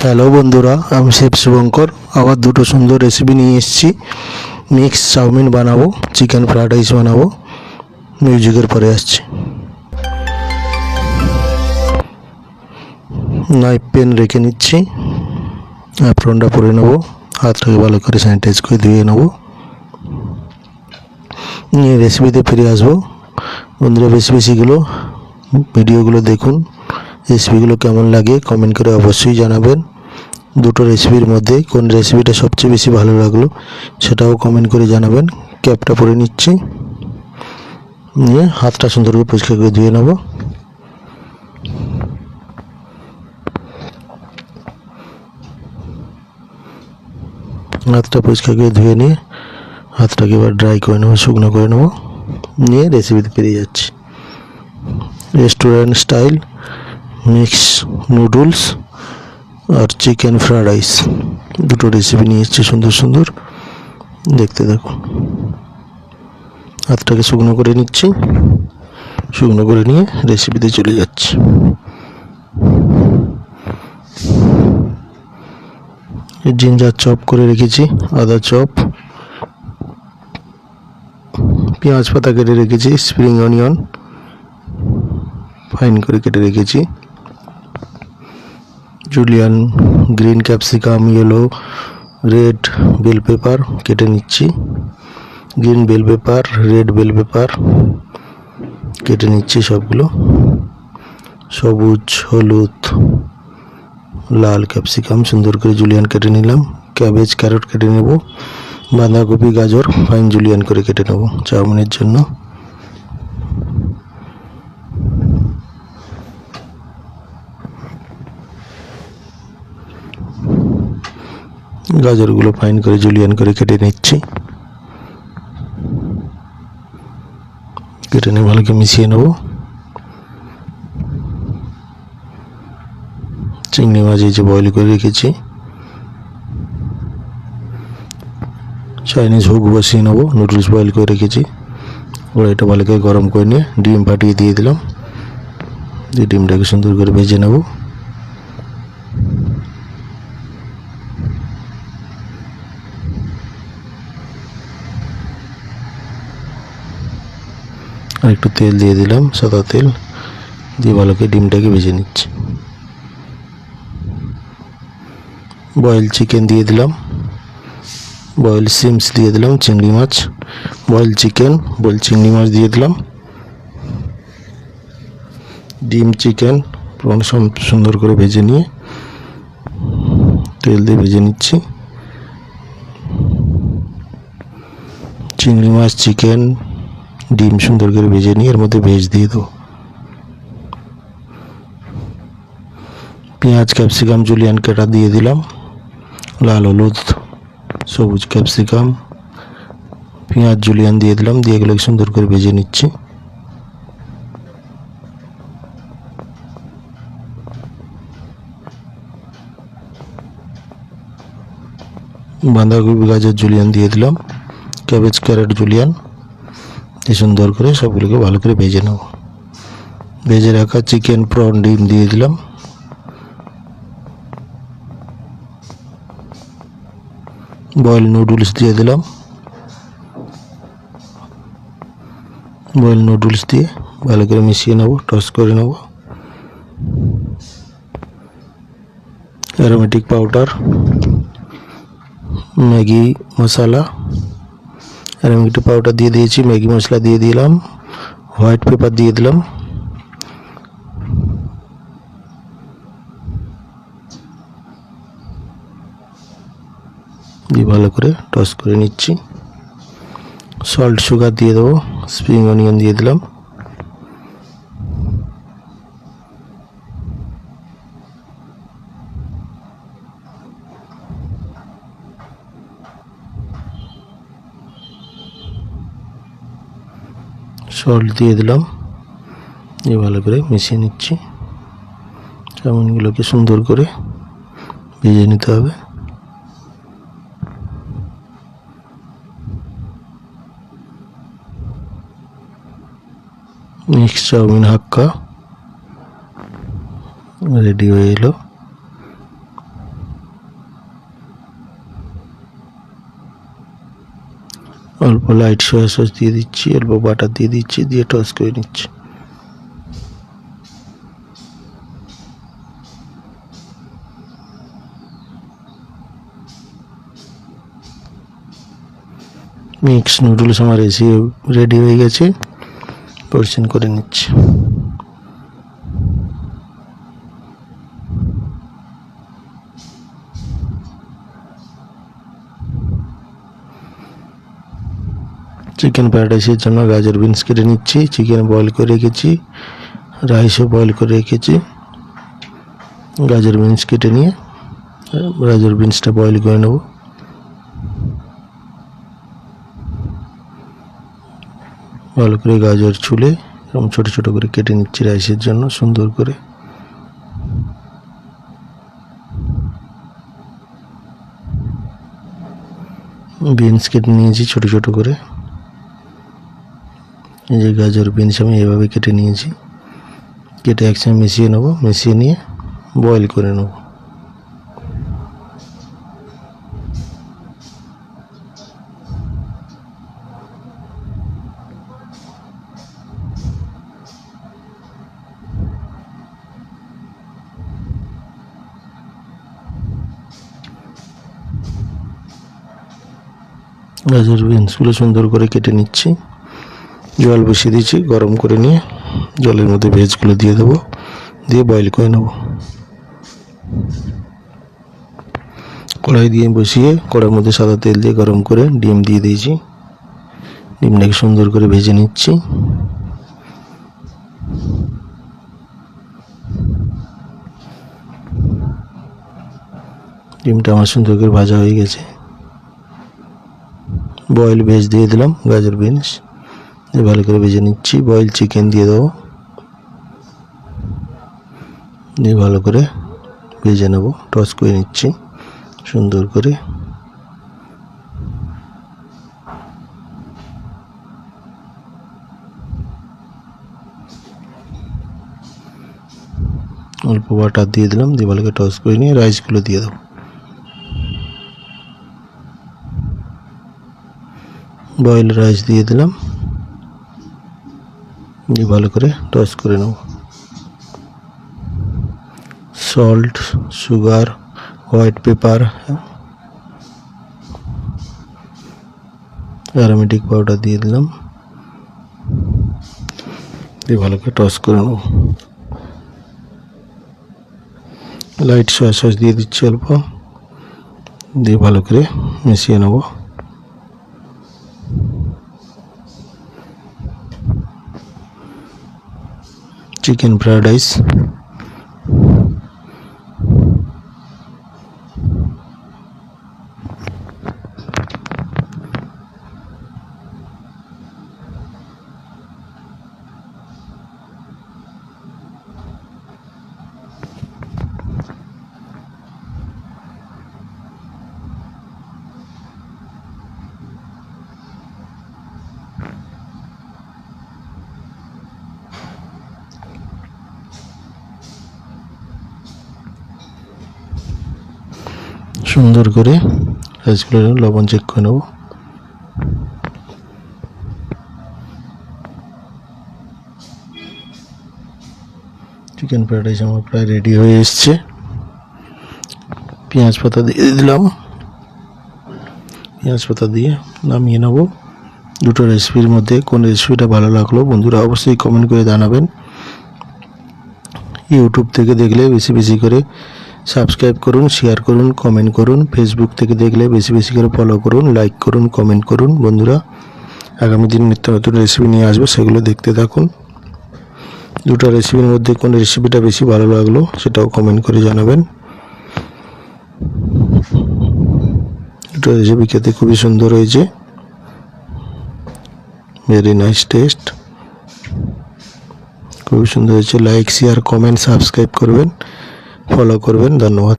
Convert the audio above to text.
Hello বন্ধুরা, আমি chef Shubhankar আবার দুটো সুন্দর রেসিপি নিয়ে এসেছি। মিক্স চাউমিন বানাবো, চিকেন ফ্রাইড রাইস বানাবো। মিউজিকের পরে আসছি। নাইফ পেন রেখে নিচ্ছি, অ্যাপ্রনটা পরে নেবো, হাতটাকে ভালো করে স্যানিটাইজ করে ধুয়ে নেবো, নিয়ে রেসিপিতে ফিরে আসবো। বন্ধুরা, রেসিপিগুলো ভিডিওগুলো দেখুন, রেসিপিগুলো কেমন লাগে কমেন্ট করে অবশ্যই জানাবেন। দুটো রেসিপির মধ্যে কোন রেসিপিটা সবচেয়ে বেশি ভালো লাগলো সেটাও কমেন্ট করে জানাবেন। ক্যাপটা পরে নিচ্ছি, নিয়ে হাতটা সুন্দর করে পরিষ্কার করে ধুয়ে নেব। হাতটা পরিষ্কার করে ধুয়ে নিয়ে হাতটাকে এবার ড্রাই করে নেবো, শুকনো করে নেবো, নিয়ে রেসিপিতে পেরিয়ে যাচ্ছি। রেস্টুরেন্ট স্টাইল মিক্স নুডলস আর চিকেন ফ্রাইড রাইস দুটো রেসিপি নিয়ে এসেছি, সুন্দর সুন্দর, দেখতে দেখো। হাতটাকে শুকনো করে নিচ্ছি, শুকনো করে নিয়ে রেসিপিতে চলে যাচ্ছি। জিঞ্জার চপ করে রেখেছি, আদা চপ, পেঁয়াজ পাতা কেটে রেখেছি, স্প্রিং অনিয়ন ফাইন করে কেটে রেখেছি, julienne green capsicum, yellow red bell pepper কেটে নিচ্ছি, green bell pepper, red bell pepper কেটে নিচ্ছি সবগুলো, সবুজ, হলুদ, লাল ক্যাপসিকাম সুন্দর করে জুলিয়ান কেটে নিলাম, ক্যাবেজ, ক্যারট কেটে নেব, বাঁধাকপি, গাজর ফাইন জুলিয়ান করে কেটে নেব চাউমিনের জন্য। গাজরগুলো ফাইন করে জুলিয়ান করে কেটে নিচ্ছি, কেটে নিয়ে ভালো করে মিশিয়ে নেব। চিংড়ি মাছ এই যে বয়েল করে রেখেছি, চাইনিজ হুক বসিয়ে নেবো, নুডলস বয়েল করে রেখেছি, কড়াইটা ভালো করে গরম করে নিয়ে ডিম ফাটিয়ে দিয়ে দিলাম, দিয়ে ডিমটাকে সুন্দর করে ভেজে নেব। আর একটু তেল দিয়ে দিলাম, সাদা তেল দিয়ে ভালো করে ডিমটাকে ভেজে নিচ্ছি। বয়েল চিকেন দিয়ে দিলাম, বয়েল সিমস দিয়ে দিলাম, চিংড়ি মাছ, বয়েল চিকেন, বয়েল চিংড়ি মাছ দিয়ে দিলাম, ডিম, চিকেন সুন্দর করে ভেজে নিয়ে তেল দিয়ে ভেজে নিচ্ছি। চিংড়ি মাছ, চিকেন, ডিম সুন্দর করে ভেজে নিয়ে এর মধ্যে ভেজ দিয়ে দেবো। পেঁয়াজ, ক্যাপসিকাম জুলিয়ান কাটা দিয়ে দিলাম, লাল, হলুদ, সবুজ ক্যাপসিকাম, পেঁয়াজ জুলিয়ান দিয়ে দিলাম, দিয়ে এগুলোকে সুন্দর করে ভেজে নিচ্ছি। বাঁধাকপি, গাজর জুলিয়ান দিয়ে দিলাম, ক্যাবেজ, ক্যারট জুলিয়ান দিয়ে সুন্দর করে সবগুলোকে ভালো করে ভেজে নেব। ভেজে রাখা চিকেন, প্রন, ডিম দিয়ে দিলাম, বয়েল নুডলস দিয়ে দিলাম, বয়েল নুডলস দিয়ে ভালো করে মিশিয়ে নেব, টস করে নেব। অ্যারোমেটিক পাউডার, ম্যাগি মশলা, অ্যারোমেটিক পাউডার দিয়ে দিয়েছি, ম্যাগি মশলা দিয়ে দিলাম, হোয়াইট পেপার দিয়ে দিলাম, দিয়ে ভালো করে টস করে নিচ্ছি। সল্ট, সুগার দিয়ে দেবো, স্প্রিং অনিয়ন দিয়ে দিলাম, সল্ট দিয়ে দিলাম, দিয়ে ভালো করে মিশিয়ে নিচ্ছি। চাউমিনগুলোকে সুন্দর করে ভেজে নিতে হবে। মিক্স চাউমিন হাক্কা রেডি হয়ে এলো। অল্প লাইট সয়া সস দিয়ে দিচ্ছি, অল্প বাটার দিয়ে দিচ্ছি, দিয়ে টস করে নিচ্ছি। মিক্স নুডলস আমার এসে রেডি হয়ে গেছে, পরিবেশন করে নিচ্ছি। চিকেন ফ্রাইড রাইসের জন্য গাজর বিনস কেটে নিচ্ছি, চিকেন বয়েল করে রেখেছি, রাইসও বয়েল করে রেখেছি। গাজর বিনস কেটে নিয়ে গাজর বিনসটা বয়েল করে নেব। ভালো করে গাজর ছুলে এরকম ছোটো ছোটো করে কেটে নিচ্ছি রাইসের জন্য সুন্দর করে। বিনস কেটে নিয়েছি ছোটো ছোটো করে। এই যে গাজর বিনস আমি এভাবে কেটে নিয়েছি, কেটে একসঙ্গে মিশিয়ে নেব, মিশিয়ে নিয়ে বয়েল করে নেব। গাজর বিনসগুলো সুন্দর করে কেটে নিচ্ছি। জল বসিয়ে দিয়েছি, গরম করে নিয়ে জলের মধ্যে ভেজগুলো দিয়ে দেবো, দিয়ে বয়েল করে নেব। কড়াই দিয়ে বসিয়ে কড়াইয়ের মধ্যে সাদা তেল দিয়ে গরম করে ডিম দিয়ে দিয়েছি। ডিমটাকে সুন্দর করে ভেজে নিচ্ছি। ডিমটা আমার সুন্দর করে ভাজা হয়ে গেছে। বয়েল ভেজ দিয়ে দিলাম, গাজর বিনস ভালো করে ভেজে নিচ্ছি। বয়েল চিকেন দিয়ে দেবো, দিয়ে ভালো করে ভেজে নেব, টস করে নিচ্ছি সুন্দর করে। অল্প বাটার দিয়ে দিলাম, দিয়ে ভালো করে টস করে নিয়ে রাইসগুলো দিয়ে দেবো। বয়েল রাইস দিয়ে দিলাম, দিয়ে ভালো করে টস করে নেব। Salt, sugar, white paper, aromatic powder দিয়ে দিলাম, দিয়ে ভালো করে টস করে নেব। লাইট সয়া সস দিয়ে দিচ্ছি অল্প, দিয়ে ভালো করে মিশিয়ে নেব। চিকেন ফ্রাইড রাইস সুন্দর করে রাইসগুলো লবণ চেক করে নেব। চিকেন ফ্রাইড রাইস আমার প্রায় রেডি হয়ে এসছে। পেঁয়াজ পাতা দিয়ে দিলাম, পেঁয়াজ পাতা দিয়ে নামিয়ে নেব। দুটো রেসিপির মধ্যে কোন রেসিপিটা ভালো লাগলো বন্ধুরা অবশ্যই কমেন্ট করে জানাবেন। ইউটিউব থেকে দেখলে বেশি বেশি করে সাবস্ক্রাইব করুন, শেয়ার করুন, কমেন্ট করুন। ফেসবুক থেকে দেখলে বেশি বেশি করে ফলো করুন, লাইক করুন, কমেন্ট করুন। বন্ধুরা আগামী দিন নিত্য নতুন রেসিপি নিয়ে আসবো, সেগুলো দেখতে থাকুন। দুটো রেসিপির মধ্যে কোন রেসিপিটা বেশি ভালো লাগলো সেটাও কমেন্ট করে জানাবেন। দুটো রেসিপি খেতে খুবই সুন্দর হয়েছে, ভেরি নাইস টেস্ট, খুবই সুন্দর হয়েছে। লাইক, শেয়ার, কমেন্ট, সাবস্ক্রাইব করবেন, ফলো করবেন। ধন্যবাদ।